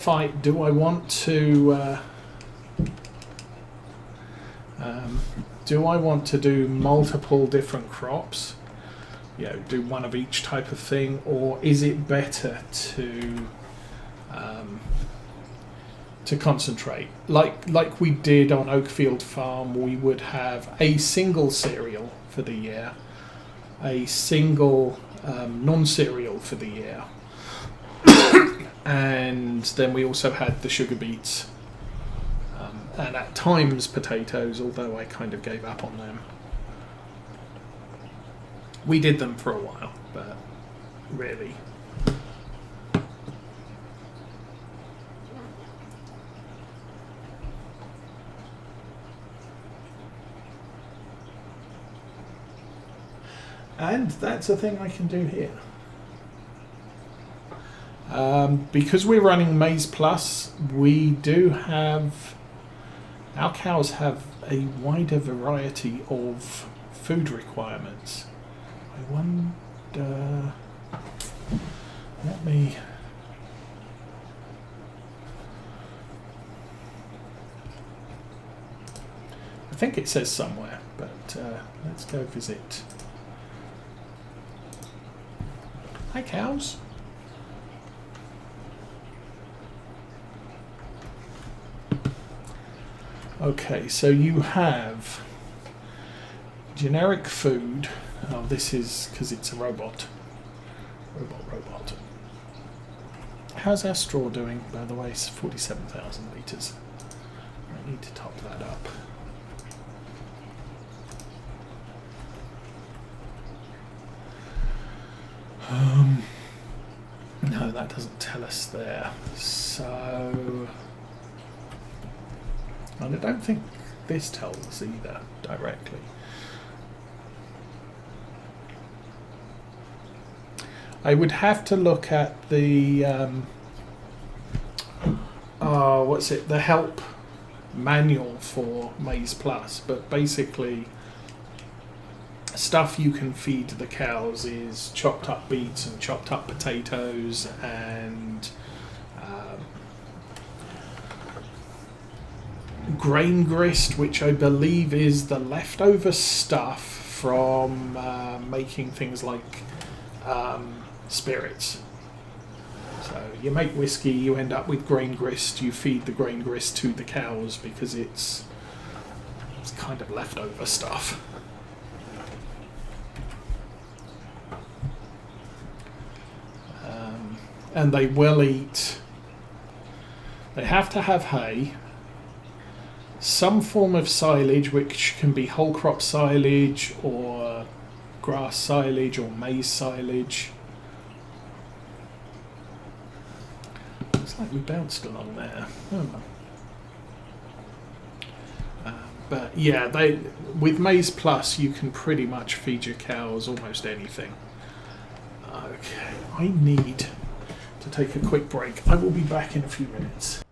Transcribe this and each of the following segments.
fight, do I want to do multiple different crops, you know, do one of each type of thing, or is it better to concentrate like we did on Oakfield Farm? We would have a single cereal for the year, a single non-cereal for the year, and then we also had the sugar beets, and at times potatoes, although I kind of gave up on them. We did them for a while, but really. And that's a thing I can do here. Because we're running Maize Plus, we do have, our cows have a wider variety of food requirements. I wonder, let me, I think it says somewhere, but let's go visit. Hi cows. Okay, so you have generic food. Oh, this is because it's a robot. Robot. How's our straw doing, by the way? It's 47,000 litres. I need to top that up. No, that doesn't tell us there. So, and I don't think this tells us either directly. I would have to look at the what's it? The help manual for Maize Plus, but basically, stuff you can feed the cows is chopped up beets and chopped up potatoes and grain grist, which I believe is the leftover stuff from making things like spirits. So you make whiskey, you end up with grain grist, you feed the grain grist to the cows because it's kind of leftover stuff. And they will eat, they have to have hay, some form of silage, which can be whole crop silage or grass silage or maize silage. Looks like we bounced along there. But yeah, with Maize Plus you can pretty much feed your cows almost anything. Okay, I need to take a quick break. I will be back in a few minutes.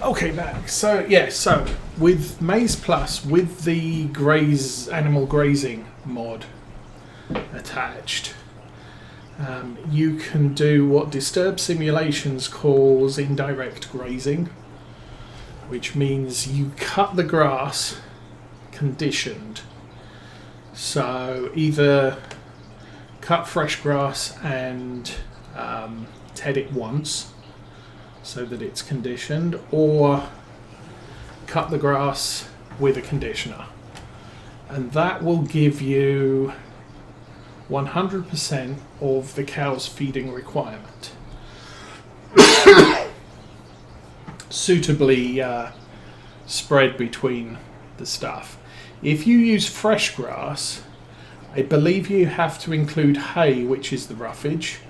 Okay, back. So yeah, so with Maize Plus, with the animal grazing mod attached, you can do what Disturb Simulations calls indirect grazing, which means you cut the grass conditioned. So either cut fresh grass and ted it once so that it's conditioned, or cut the grass with a conditioner. And that will give you 100% of the cow's feeding requirement. Suitably spread between the stuff. If you use fresh grass, I believe you have to include hay, which is the roughage,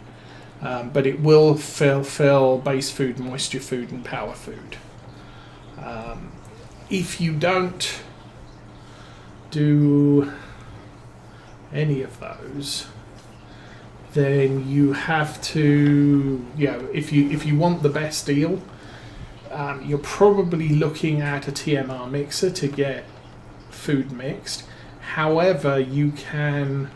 but it will fill base food, moisture food, and power food. If you don't do any of those, then you have to, if you want the best deal, you're probably looking at a TMR mixer to get food mixed. However, you can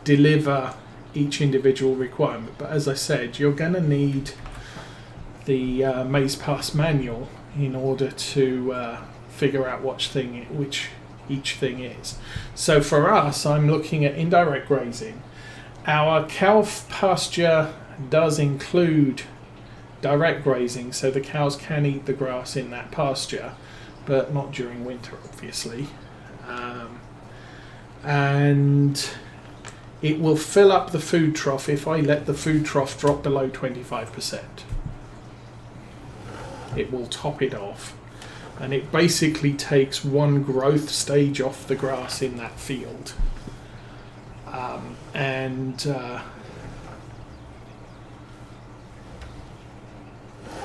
deliver each individual requirement, but as I said, you're going to need the Maize Plus manual in order to figure out which each thing is. So for us, I'm looking at indirect grazing. Our cow pasture does include direct grazing, so the cows can eat the grass in that pasture, but not during winter, obviously. And it will fill up the food trough if I let the food trough drop below 25%. It will top it off, and it basically takes one growth stage off the grass in that field.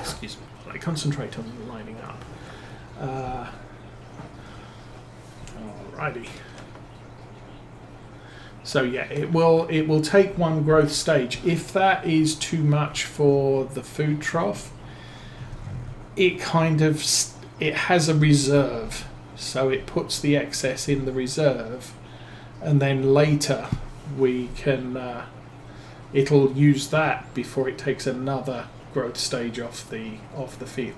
Excuse me, I concentrate on lining up. Alrighty. So yeah, it will take one growth stage. If that is too much for the food trough, it has a reserve, so it puts the excess in the reserve, and then later we can it'll use that before it takes another growth stage off the field.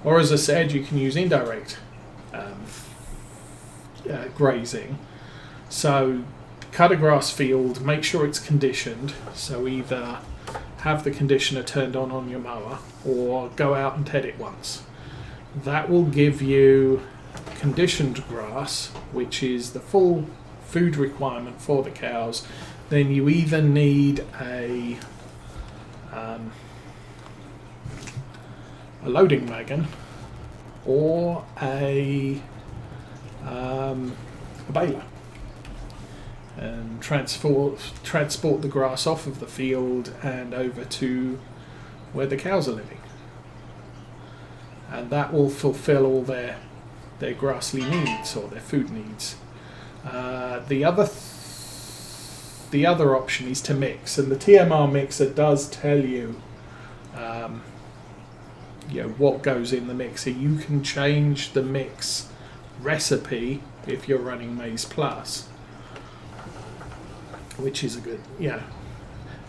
Or as I said, you can use indirect grazing. So cut a grass field, make sure it's conditioned, so either have the conditioner turned on your mower or go out and ted it once. That will give you conditioned grass, which is the full food requirement for the cows. Then you either need a loading wagon or a baler, and transport the grass off of the field and over to where the cows are living, and that will fulfill all their grassly needs or their food needs. The other option is to mix, and the TMR mixer does tell you what goes in the mixer. You can change the mix recipe if you're running Maize Plus, which is a good,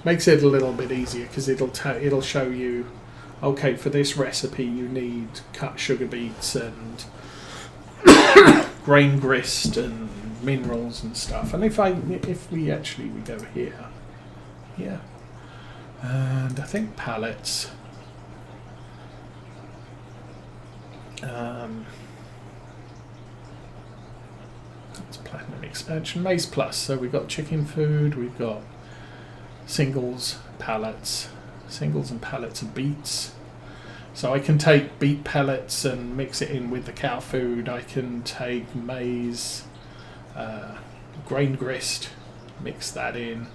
makes it a little bit easier, because it'll show you, okay, for this recipe you need cut sugar beets and grain grist and minerals and stuff. And if we go here, and I think pallets. It's Platinum Expansion, Maize Plus. So we've got chicken food, we've got singles and pallets of beets. So I can take beet pellets and mix it in with the cow food. I can take maize, grain grist, mix that in.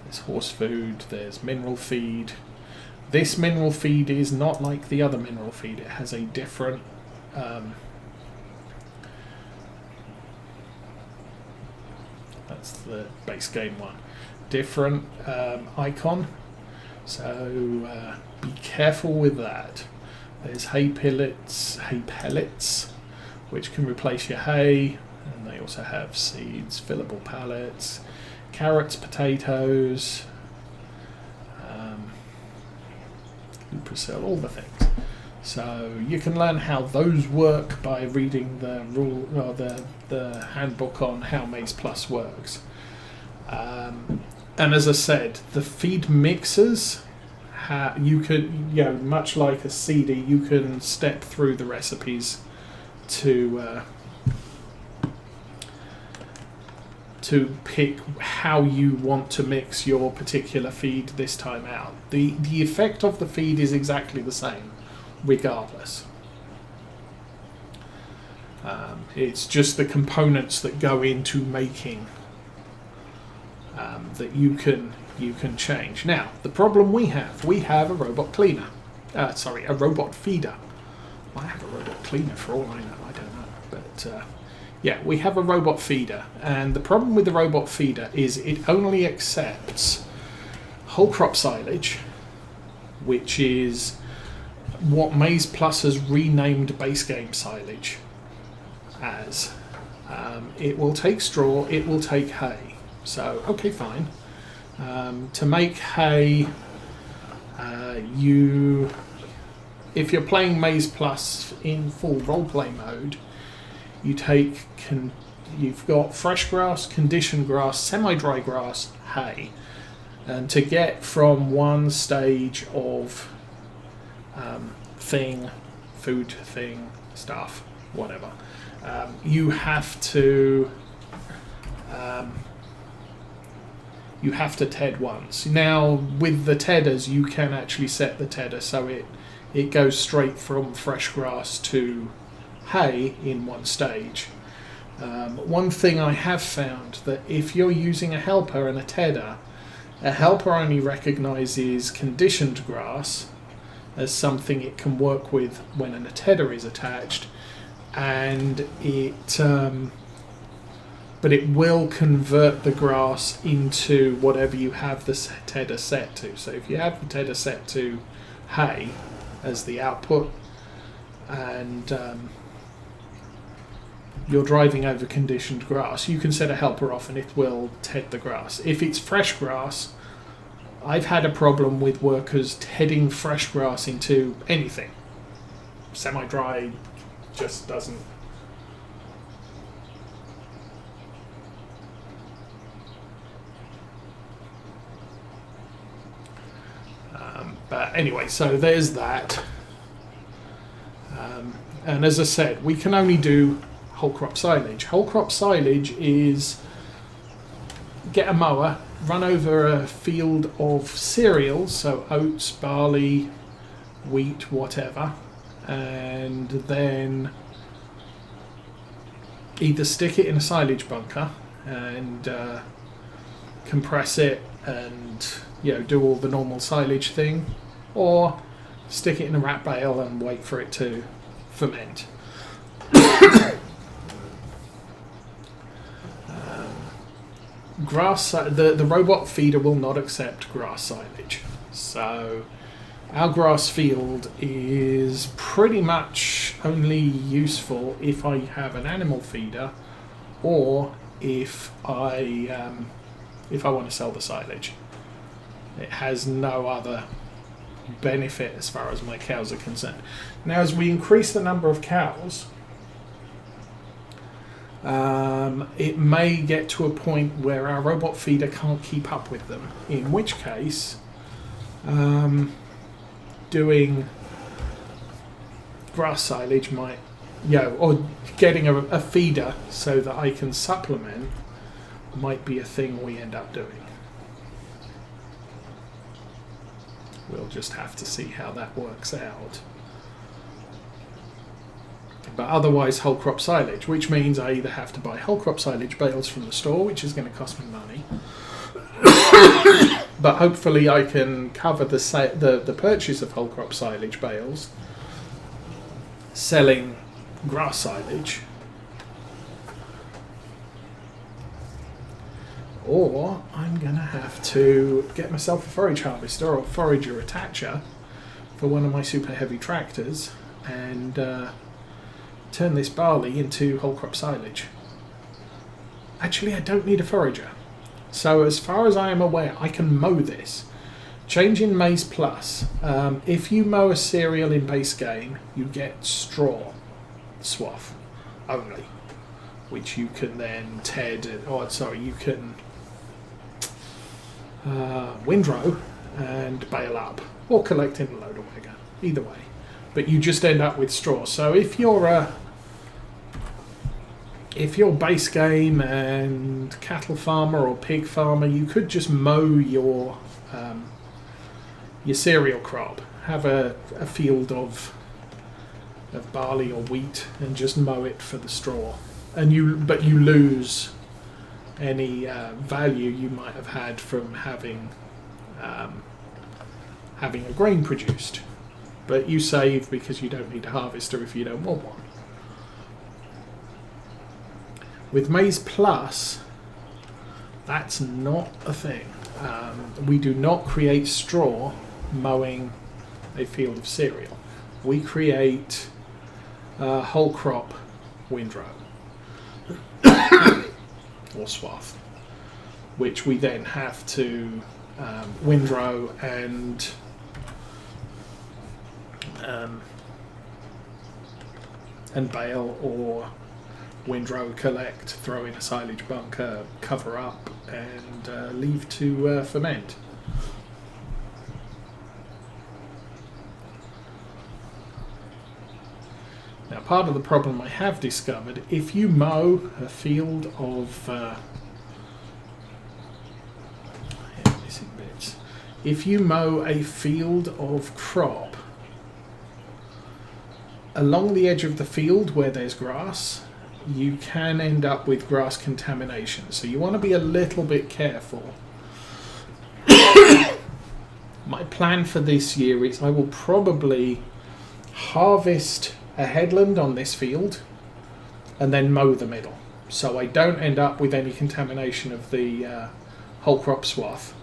There's horse food, there's mineral feed. This mineral feed is not like the other mineral feed. It has a different that's the base game one. Different icon. So be careful with that. There's hay pellets, which can replace your hay, and they also have seeds, fillable pallets, carrots, potatoes, Lupercil, all the things. So you can learn how those work by reading the rule or the handbook on how Maize Plus works. And as I said, the feed mixers, you could, much like a CD, you can step through the recipes to pick how you want to mix your particular feed this time out. The effect of the feed is exactly the same, regardless. It's just the components that go into making that you can change. Now, the problem we have a robot cleaner. A robot feeder. I have a robot cleaner for all I know. I don't know, but. Yeah, we have a robot feeder, and the problem with the robot feeder is it only accepts whole crop silage, which is what Maize Plus has renamed base game silage as. It will take straw, it will take hay. So, okay, fine. To make hay, if you're playing Maize Plus in full roleplay mode, you've got fresh grass, conditioned grass, semi-dry grass, hay, and to get from one stage of food thing, stuff, whatever, you have to TED once. Now with the tedders, you can actually set the tedder so it goes straight from fresh grass to hay in one stage. One thing I have found that if you're using a helper and a tedder, a helper only recognises conditioned grass as something it can work with when a tedder is attached, and but it will convert the grass into whatever you have the tedder set to. So if you have the tedder set to hay as the output, and you're driving over conditioned grass, you can set a helper off and it will ted the grass. If it's fresh grass, I've had a problem with workers tedding fresh grass into anything. Semi-dry just doesn't. But anyway, so there's that. And as I said, we can only do whole crop silage. Whole crop silage is get a mower, run over a field of cereals, so oats, barley, wheat, whatever, and then either stick it in a silage bunker and compress it and do all the normal silage thing, or stick it in a rat bale and wait for it to ferment. The robot feeder will not accept grass silage, so our grass field is pretty much only useful if I have an animal feeder, or if I want to sell the silage. It has no other benefit as far as my cows are concerned. Now, as we increase the number of cows, it may get to a point where our robot feeder can't keep up with them, in which case doing grass silage might, or getting a feeder so that I can supplement might be a thing we end up doing. We'll just have to see how that works out. But otherwise, whole crop silage, which means I either have to buy whole crop silage bales from the store, which is going to cost me money, but hopefully I can cover the purchase of whole crop silage bales selling grass silage, or I'm going to have to get myself a forage harvester or forager attacher for one of my super heavy tractors and turn this barley into whole crop silage. Actually, I don't need a forager. So as far as I am aware, I can mow this. Change in Maize Plus. If you mow a cereal in base game, you get straw swath only, which you can then you can windrow and bale up, or collect in a loader wagon, either way. But you just end up with straw. So if you're base game and cattle farmer or pig farmer, you could just mow your cereal crop, have a field of barley or wheat, and just mow it for the straw. But you lose any value you might have had from having a grain produced. But you save because you don't need a harvester if you don't want one. With Maize Plus, that's not a thing. We do not create straw mowing a field of cereal. We create whole crop windrow or swath, which we then have to windrow and bale, or windrow, collect, throw in a silage bunker, cover up, and leave to ferment. Now, part of the problem I have discovered, if you mow a field of if you mow a field of crop along the edge of the field where there's grass, you can end up with grass contamination. So you want to be a little bit careful. My plan for this year is I will probably harvest a headland on this field and then mow the middle, so I don't end up with any contamination of the whole crop swath.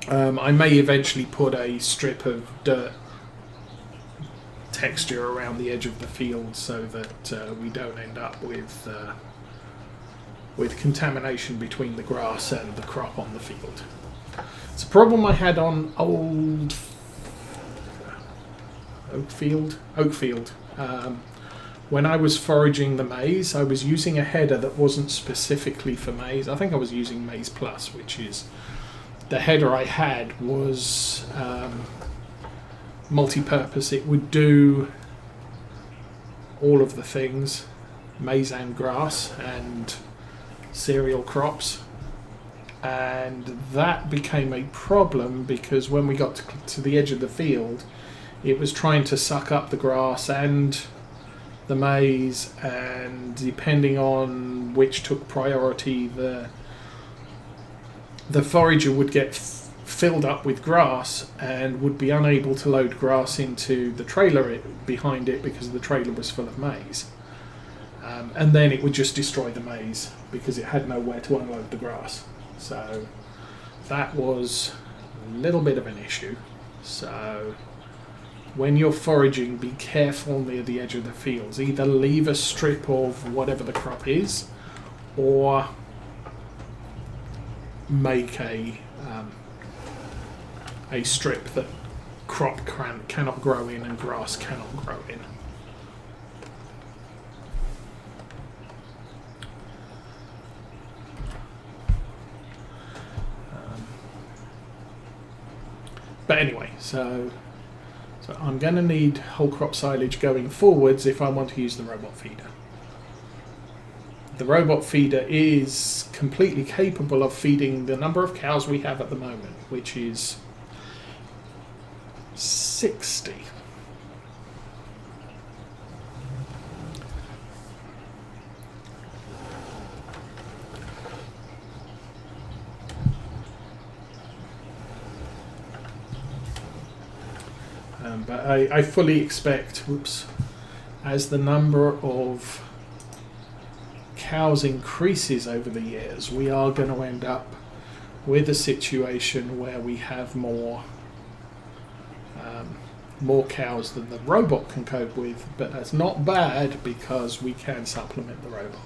I may eventually put a strip of dirt texture around the edge of the field so that we don't end up with contamination between the grass and the crop on the field. It's a problem I had on old Oakfield. When I was foraging the maize, I was using a header that wasn't specifically for maize. I think I was using Maize Plus, which is the header I had was multi-purpose. It would do all of the things, maize and grass and cereal crops, and that became a problem because when we got to the edge of the field, it was trying to suck up the grass and the maize, and depending on which took priority, the forager would get filled up with grass and would be unable to load grass into the trailer behind it because the trailer was full of maize. And then it would just destroy the maize because it had nowhere to unload the grass. So that was a little bit of an issue. So when you're foraging, be careful near the edge of the fields. Either leave a strip of whatever the crop is, or make a strip that crop cannot grow in and grass cannot grow in. But anyway, so I'm going to need whole crop silage going forwards if I want to use the robot feeder. The robot feeder is completely capable of feeding the number of cows we have at the moment, which is 60. But I fully expect, as the number of cows increases over the years, we are going to end up with a situation where we have more more cows than the robot can cope with, but that's not bad because we can supplement the robot.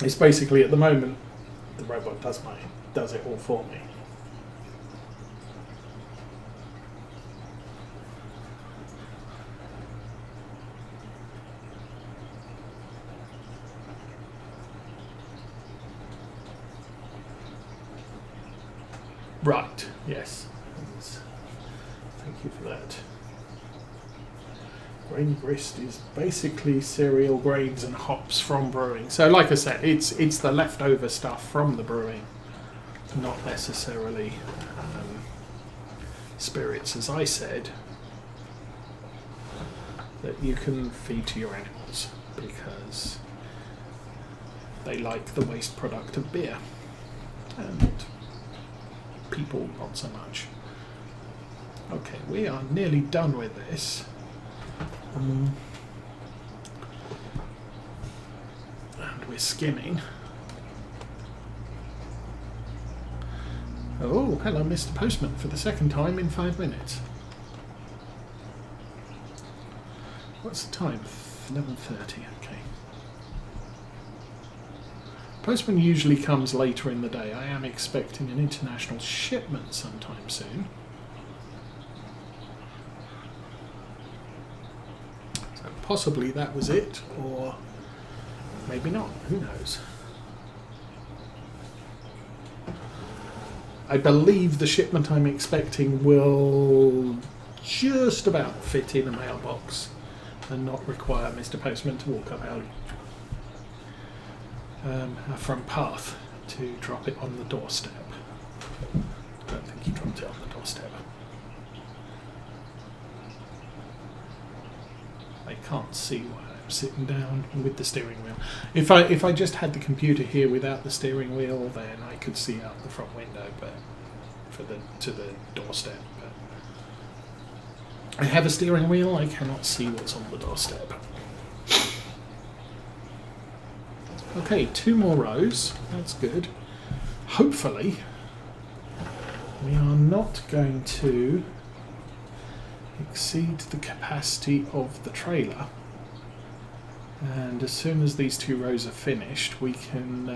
It's basically, at the moment, the robot does it all for me. Right, yes. Thank you for that. Grain grist is basically cereal grains and hops from brewing. So like I said, it's the leftover stuff from the brewing, not necessarily spirits, as I said, that you can feed to your animals because they like the waste product of beer. And people not so much. Okay, we are nearly done with this. And we're skimming. Oh, hello, Mr. Postman, for the second time in 5 minutes. What's the time? 11:30, okay. Postman usually comes later in the day. I am expecting an international shipment sometime soon. So possibly that was it, or maybe not. Who knows? I believe the shipment I'm expecting will just about fit in a mailbox and not require Mr. Postman to walk up our front path to drop it on the doorstep. I don't think he dropped it on the doorstep. I can't see why I'm sitting down with the steering wheel. If I just had the computer here without the steering wheel, then I could see out the front window, but to the doorstep. But I have a steering wheel. I cannot see what's on the doorstep. Okay, 2 more rows. That's good. Hopefully, we are not going to exceed the capacity of the trailer. And as soon as these 2 rows are finished, we can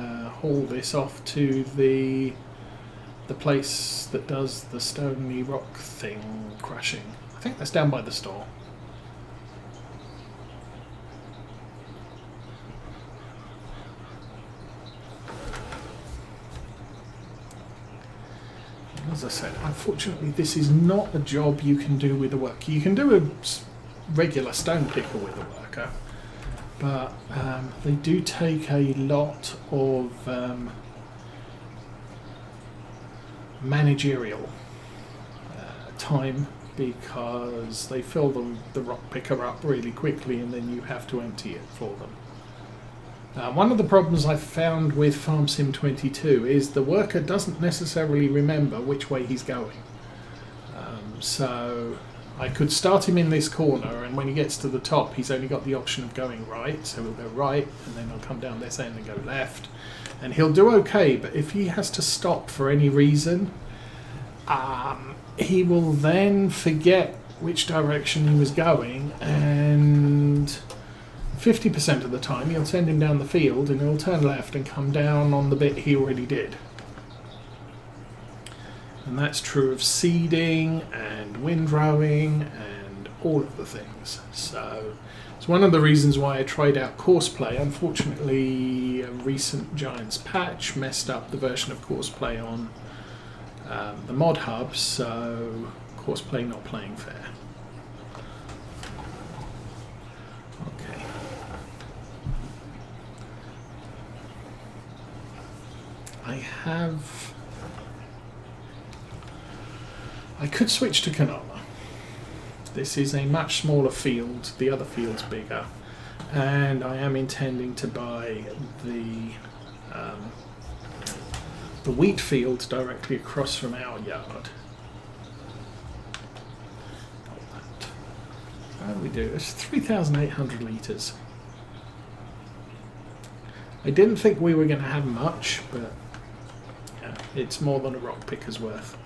haul this off to the place that does the stony rock thing crushing. I think that's down by the store. As I said, unfortunately this is not a job you can do with a worker. You can do a regular stone picker with a worker, but they do take a lot of managerial time because they fill the rock picker up really quickly and then you have to empty it for them. One of the problems I've found with Farm Sim 22 is the worker doesn't necessarily remember which way he's going. So I could start him in this corner, and when he gets to the top he's only got the option of going right, so he'll go right and then he'll come down this end and go left, and he'll do okay. But if he has to stop for any reason, he will then forget which direction he was going, and 50% of the time you'll send him down the field and he'll turn left and come down on the bit he already did. And that's true of seeding and windrowing and all of the things. So it's one of the reasons why I tried out Courseplay. Unfortunately, a recent Giants patch messed up the version of Courseplay on the mod hub, so Courseplay not playing fair. I could switch to canola. This is a much smaller field, the other field's bigger, and I am intending to buy the wheat field directly across from our yard. How do we do? It's 3,800 litres. I didn't think we were going to have much, but yeah, it's more than a rock picker's worth.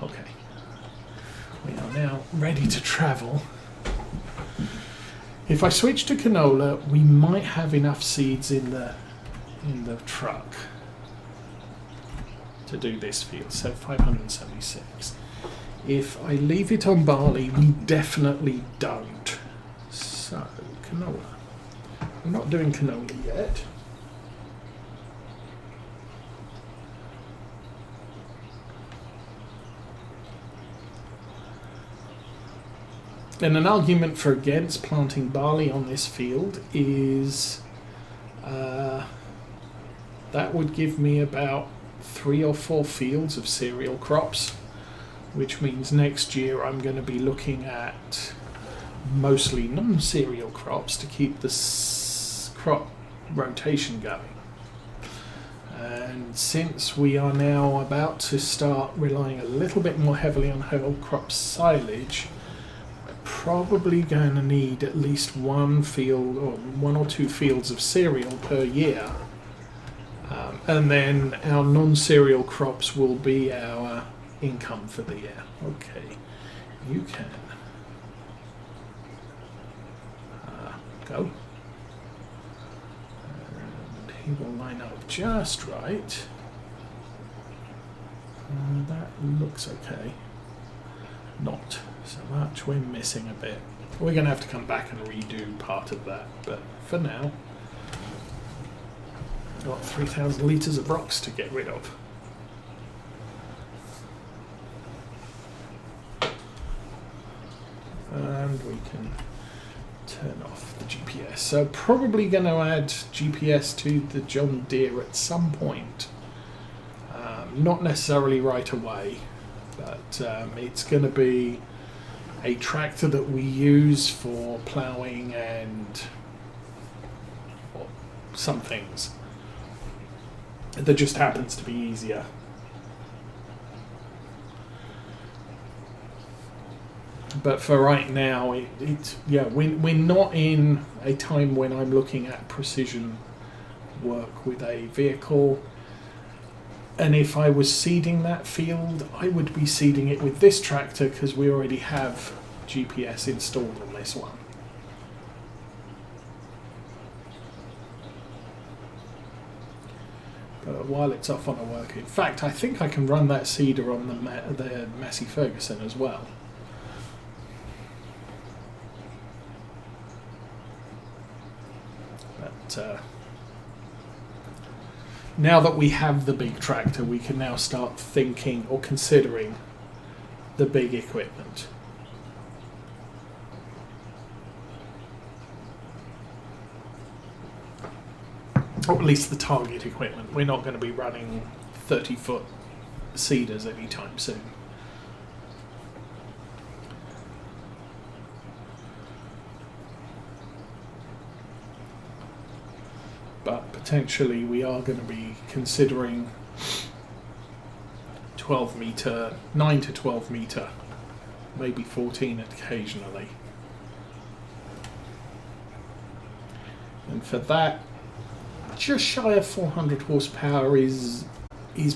Okay. We are now ready to travel. If I switch to canola, we might have enough seeds in the truck to do this field. So 576. If I leave it on barley, we definitely don't. So canola. I'm not doing canola yet. And an argument for against planting barley on this field is that would give me about 3 or 4 fields of cereal crops, which means next year I'm going to be looking at mostly non-cereal crops to keep the crop rotation going. And since we are now about to start relying a little bit more heavily on whole crop silage, probably going to need at least 1 field or 1 or 2 fields of cereal per year, and then our non-cereal crops will be our income for the year. Okay, you can go, and he will line up just right. That looks okay. Not so much, we're missing a bit. We're going to have to come back and redo part of that, but for now, I've got 3,000 litres of rocks to get rid of. And we can turn off the GPS. So probably going to add GPS to the John Deere at some point. Not necessarily right away, but it's going to be a tractor that we use for ploughing and some things that just happens to be easier. But for right now, we're not in a time when I'm looking at precision work with a vehicle. And if I was seeding that field, I would be seeding it with this tractor because we already have GPS installed on this one. But while it's off on a work, in fact, I think I can run that seeder on the Massey Ferguson as well. But now that we have the big tractor, we can now start thinking or considering the big equipment. Or at least the target equipment. We're not going to be running 30-foot seeders anytime soon. But potentially we are going to be considering 12 metre, 9 to 12 metre, maybe 14 occasionally. And for that, just shy of 400 horsepower is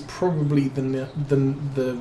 probably the